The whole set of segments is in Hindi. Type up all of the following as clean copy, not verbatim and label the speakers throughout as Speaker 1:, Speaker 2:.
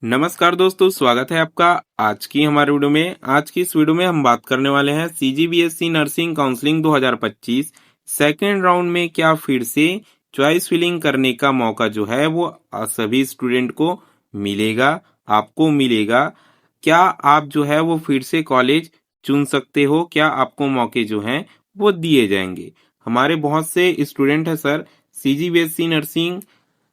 Speaker 1: नमस्कार दोस्तों, स्वागत है आपका आज की हमारे वीडियो में। आज की इस वीडियो में हम बात करने वाले हैं CGBSE nursing counselling 2025 second round में क्या फिर से चॉइस फिलिंग करने का मौका जो है वो सभी स्टूडेंट को मिलेगा, आपको मिलेगा। क्या आप जो है वो फिर से कॉलेज चुन सकते हो? क्या आपको मौके जो हैं वो दिए जाएंगे? हमारे बहुत से स्टूडेंट हैं sir, CGBSE nursing,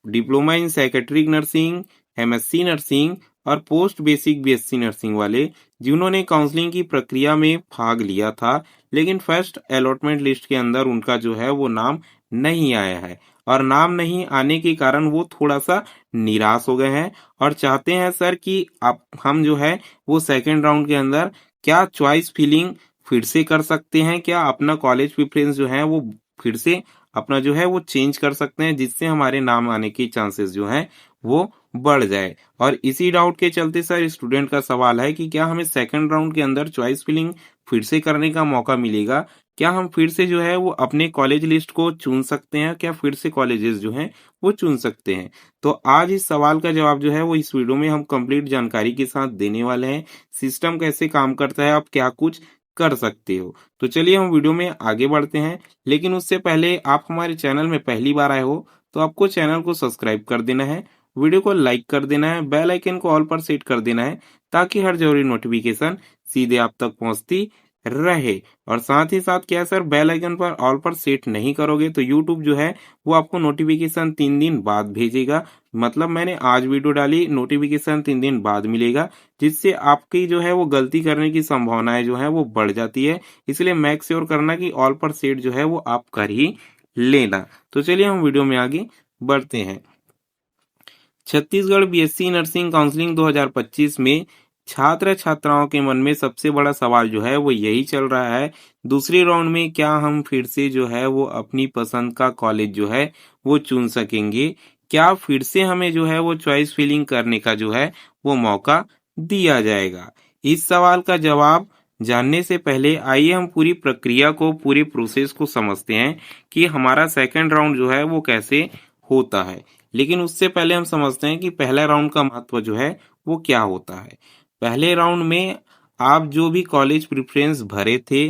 Speaker 1: diploma in psychiatric nursing, MSc nursing और पोस्ट बेसिक बीएससी नर्सिंग वाले, जिन्होंने काउंसलिंग की प्रक्रिया में भाग लिया था, लेकिन फर्स्ट अलॉटमेंट लिस्ट के अंदर उनका जो है वो नाम नहीं आया है। और नाम नहीं आने के कारण वो थोड़ा सा निराश हो गए हैं और चाहते हैं सर कि आप हम जो है वो सेकेंड राउंड के अंदर क्या चॉइस फिलिंग फिर से कर सकते हैं, क्या अपना कॉलेज प्रेफरेंस जो है वो फिर से अपना जो है वो चेंज कर सकते हैं, जिससे हमारे नाम आने के चांसेस जो हैं वो बढ़ जाए। और इसी डाउट के चलते सर स्टूडेंट का सवाल है कि क्या हमें सेकंड राउंड के अंदर चॉइस फिलिंग फिर से करने का मौका मिलेगा? क्या हम फिर से जो है वो अपने कॉलेज लिस्ट को चुन सकते हैं? क्या फिर से कॉलेजेस जो हैं वो चुन सकते हैं? तो आज इस सवाल का जवाब जो है वो इस वीडियो में हम कंप्लीट जानकारी के साथ देने वाले हैं। सिस्टम कैसे काम करता है, आप क्या कुछ कर सकते हो। तो चलिए हम वीडियो में आगे बढ़ते हैं, लेकिन उससे पहले आप हमारे चैनल में पहली बार आए हो तो आपको चैनल को सब्सक्राइब कर देना है, वीडियो को लाइक कर देना है, बेल आइकन को ऑल पर सेट कर देना है ताकि हर जरूरी नोटिफिकेशन सीधे आप तक पहुंचती रहे। और साथ ही साथ क्या है सर, बेल आइकन पर ऑल पर सेट नहीं करोगे तो यूट्यूब जो है वो आपको नोटिफिकेशन 3 दिन बाद भेजेगा। मतलब मैंने आज वीडियो डाली, नोटिफिकेशन 3 दिन बाद मिलेगा, जिससे आपकी जो है वो गलती करने की संभावनाएं जो है वो बढ़ जाती है। इसलिए मेक श्योर करना कि ऑल पर सेट जो है वो आप कर ही लेना। तो चलिए हम वीडियो में आगे बढ़ते हैं। छत्तीसगढ़ बीएससी नर्सिंग काउंसलिंग 2025 में छात्र छात्राओं के मन में सबसे बड़ा सवाल जो है वो यही चल रहा है, दूसरे राउंड में क्या हम फिर से जो है वो अपनी पसंद का कॉलेज जो है वो चुन सकेंगे? क्या फिर से हमें जो है वो चॉइस फिलिंग करने का जो है वो मौका दिया जाएगा? इस सवाल का जवाब जानने से पहले आइए हम पूरी प्रक्रिया को, पूरे प्रोसेस को समझते हैं कि हमारा सेकंड राउंड जो है वो कैसे होता है। लेकिन उससे पहले हम समझते हैं कि पहला राउंड का महत्व जो है वो क्या होता है। पहले राउंड में आप जो भी कॉलेज प्रेफरेंस भरे थे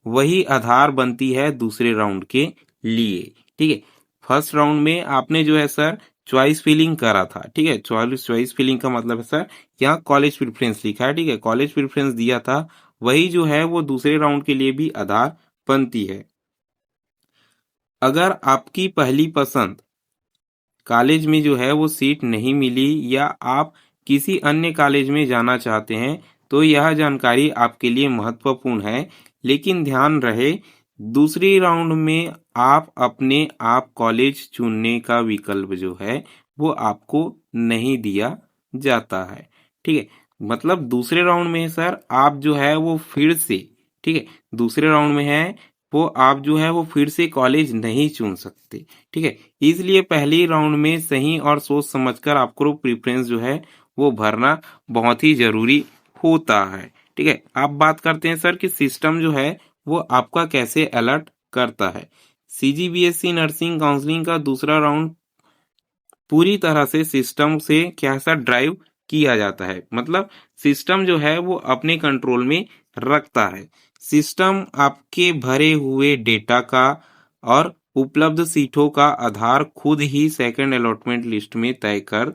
Speaker 1: वही आधार बनती है दूसरे राउंड के लिए। ठीक है, फर्स्ट राउंड में आपने जो है सर चॉइस फिलिंग करा था। ठीक है, चॉइस फिलिंग का मतलब है सर यहाँ कॉलेज प्रेफरेंस लिखा है। ठीक है, कॉलेज प्रेफरेंस दिया था, वही जो है वो दूसरे राउंड के लिए भी आधार बनती है। अगर आपकी पहली पसंद कॉलेज में जो है वो सीट नहीं मिली या आप किसी अन्य कॉलेज में जाना चाहते हैं तो यह जानकारी आपके लिए महत्वपूर्ण है। लेकिन ध्यान रहे, दूसरी राउंड में आप अपने आप कॉलेज चुनने का विकल्प जो है वो आपको नहीं दिया जाता है। ठीक है, मतलब दूसरे राउंड में सर आप जो है वो फिर से, ठीक है, दूसरे राउंड में है वो आप जो है वो फिर से कॉलेज नहीं चुन सकते। ठीक है, इसलिए पहली राउंड में सही और सोच समझकर आपको प्रेफरेंस जो है वो भरना बहुत ही जरूरी होता है। ठीक है, अब बात करते हैं सर कि सिस्टम जो है वो आपका कैसे अलर्ट करता है। सीजीबीएसई नर्सिंग काउंसलिंग का दूसरा राउंड पूरी तरह से सिस्टम से कैसा ड्राइव किया जाता है, मतलब सिस्टम जो है वो अपने कंट्रोल में रखता है। सिस्टम आपके भरे हुए डेटा का और उपलब्ध सीटों का आधार खुद ही सेकंड अलॉटमेंट लिस्ट में तय कर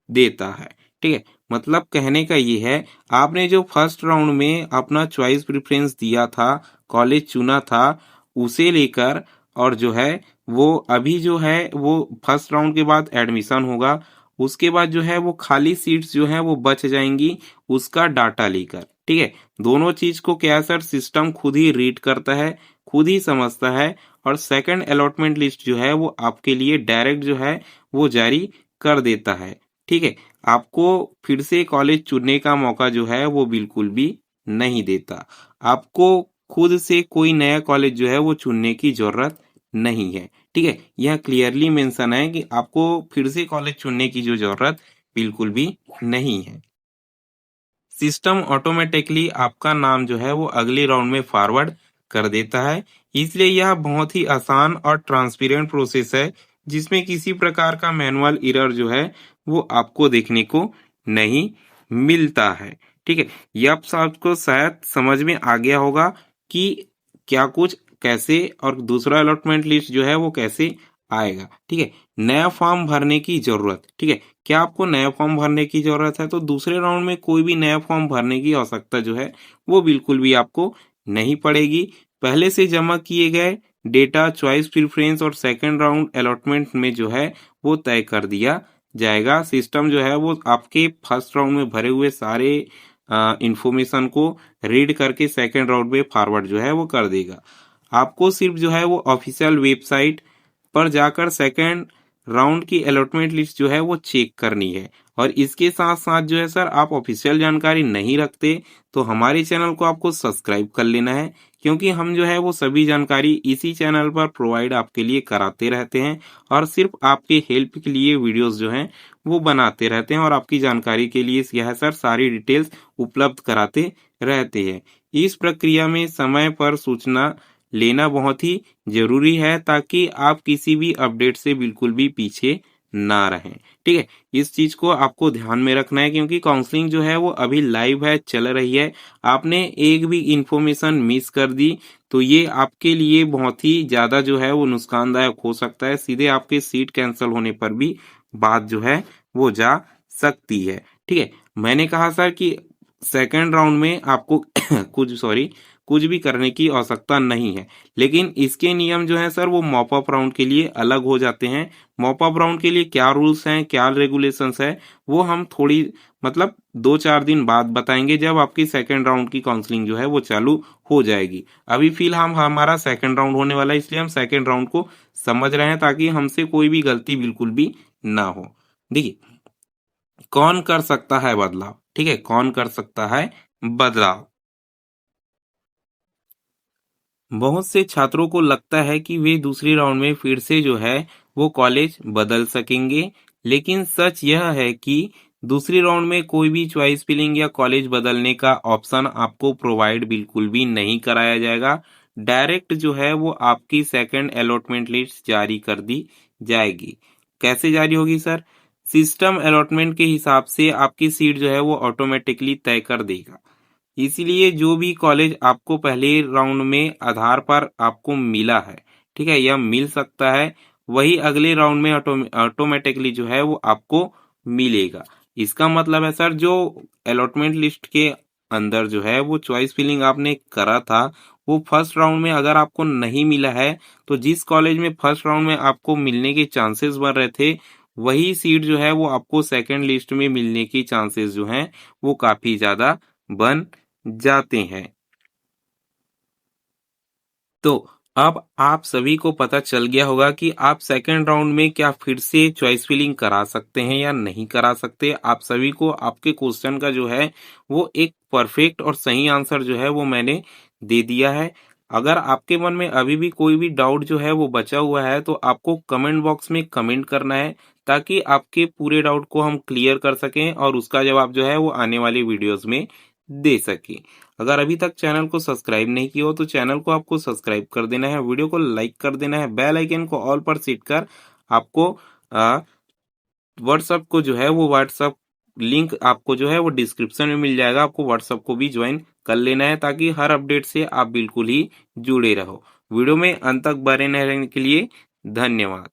Speaker 1: देता है। ठीक है, मतलब कहने का ये है, आपने जो फर्स्ट राउंड में अपना चॉइस प्रेफरेंस दिया था, कॉलेज चुना था, उसे लेकर और जो है वो अभी जो है वो फर्स्ट राउंड के बाद एडमिशन होगा, उसके बाद जो है वो खाली सीट्स जो है वो बच जाएंगी उसका डाटा लेकर। ठीक है, दोनों चीज को क्या सर सिस्टम खुद ही रीड करता है, खुद ही समझता है और सेकंड अलॉटमेंट लिस्ट जो है वो आपके लिए डायरेक्ट जो है वो जारी कर देता है। ठीक है, आपको फिर से कॉलेज चुनने का मौका जो है वो बिल्कुल भी नहीं देता। आपको खुद से कोई नया कॉलेज जो है वो चुनने की जरूरत नहीं है। ठीक है, यह क्लियरली मेंशन है कि आपको फिर से कॉलेज चुनने की जो जरूरत बिल्कुल भी नहीं है। सिस्टम ऑटोमेटिकली आपका नाम जो है वो अगले राउंड में फॉरवर्ड कर देता है। इसलिए यह बहुत ही आसान और ट्रांसपेरेंट प्रोसेस है जिसमें किसी प्रकार का मैनुअल एरर जो है वो आपको देखने को नहीं मिलता है। ठीक है, ये आप सबको शायद समझ में आ गया होगा कि क्या कुछ कैसे और दूसरा अलॉटमेंट लिस्ट जो है वो कैसे आएगा। ठीक है, नया फॉर्म भरने की जरूरत। ठीक है, क्या आपको नया फॉर्म भरने की जरूरत है? तो दूसरे राउंड में कोई भी नया फॉर्म भरने की आवश्यकता जो है वो बिल्कुल भी आपको नहीं पड़ेगी। पहले से जमा किए गए डेटा चॉइस प्रेफरेंस और सेकंड राउंड अलॉटमेंट में जो है वो तय कर दिया जाएगा। सिस्टम जो है वो आपके फर्स्ट राउंड में भरे हुए सारे इंफॉर्मेशन को रीड करके सेकंड राउंड में फॉरवर्ड जो है वो कर देगा। आपको सिर्फ जो है वो ऑफिशियल वेबसाइट पर जाकर सेकंड राउंड की अलॉटमेंट लिस्ट जो है वो चेक करनी है। और इसके साथ साथ जो है सर, आप ऑफिशियल जानकारी नहीं रखते तो हमारे चैनल को आपको सब्सक्राइब कर लेना है, क्योंकि हम जो है वो सभी जानकारी इसी चैनल पर प्रोवाइड आपके लिए कराते रहते हैं और सिर्फ आपके हेल्प के लिए वीडियोस जो हैं वो बनाते रहते हैं और आपकी जानकारी के लिए यह सर सारी डिटेल्स उपलब्ध कराते रहते हैं। इस प्रक्रिया में समय पर सूचना लेना बहुत ही जरूरी है ताकि आप किसी भी अपडेट से बिल्कुल भी पीछे ना रहें। ठीक है, इस चीज को आपको ध्यान में रखना है, क्योंकि काउंसलिंग जो है वो अभी लाइव है, चल रही है। आपने एक भी इंफॉर्मेशन मिस कर दी तो ये आपके लिए बहुत ही ज्यादा जो है वो नुकसानदायक हो सकता है। सीधे आपके सीट कैंसिल होने पर भी बात जो है वो जा सकती है। ठीक है, मैंने कहा सर कि सेकंड राउंड में आपको कुछ भी करने की आवश्यकता नहीं है, लेकिन इसके नियम जो है सर वो मॉप अप राउंड के लिए अलग हो जाते हैं। मॉप अप राउंड के लिए क्या रूल्स हैं, क्या रेगुलेशंस है, वो हम थोड़ी मतलब 2-4 दिन बाद बताएंगे, जब आपकी सेकंड राउंड की काउंसलिंग जो है वो चालू हो जाएगी। अभी फिलहाल हमारा सेकंड राउंड होने वाला है, इसलिए हम सेकंड राउंड को समझ रहे हैं ताकि हमसे कोई भी गलती बिल्कुल भी ना हो। देखिए, कौन कर सकता है बदलाव? ठीक है, कौन कर सकता है बदलाव? बहुत से छात्रों को लगता है कि वे दूसरे राउंड में फिर से जो है वो कॉलेज बदल सकेंगे, लेकिन सच यह है कि दूसरे राउंड में कोई भी चॉइस फिलिंग या कॉलेज बदलने का ऑप्शन आपको प्रोवाइड बिल्कुल भी नहीं कराया जाएगा। डायरेक्ट जो है वो आपकी सेकंड अलॉटमेंट लिस्ट जारी कर दी जाएगी। कैसे जारी होगी सर? सिस्टम अलॉटमेंट के हिसाब से आपकी सीट जो है वो ऑटोमेटिकली तय कर देगा। इसीलिए जो भी कॉलेज आपको पहले राउंड में आधार पर आपको मिला है, ठीक है, या मिल सकता है, वही अगले राउंड में ऑटोमेटिकली जो है वो आपको मिलेगा। इसका मतलब है सर, जो अलॉटमेंट लिस्ट के अंदर जो है वो चॉइस फिलिंग आपने करा था, वो फर्स्ट राउंड में अगर आपको नहीं मिला है तो जिस कॉलेज में फर्स्ट राउंड में आपको मिलने के चांसेस बन रहे थे, वही सीट जो है वो आपको सेकंड लिस्ट में मिलने की चांसेस जो हैं वो काफी ज्यादा बन जाते हैं। तो अब आप सभी को पता चल गया होगा कि आप सेकंड राउंड में क्या फिर से चॉइस फिलिंग करा सकते हैं या नहीं करा सकते। आप सभी को आपके क्वेश्चन का जो है वो एक परफेक्ट और सही आंसर जो है वो मैंने दे दिया है। अगर आपके मन में अभी भी कोई भी डाउट जो है वो बचा हुआ है तो आपको कमेंट बॉक्स में कमेंट करना है, ताकि आपके पूरे डाउट को हम क्लियर कर सकें और उसका जवाब जो है वो आने वाली वीडियोस में दे सकें। अगर अभी तक चैनल को सब्सक्राइब नहीं किया हो तो चैनल को आपको सब्सक्राइब कर देना है, वीडियो को लाइक कर देना है, बेल आइकन को ऑल पर सेट कर आपको व्हाट्सएप को जो है वो व्हाट्सएप लिंक आपको जो है वो डिस्क्रिप्शन में मिल जाएगा। आपको व्हाट्सएप को भी ज्वाइन कर लेना है ताकि हर अपडेट से आप बिल्कुल ही जुड़े रहो। वीडियो में अंत तक बने रहने के लिए धन्यवाद।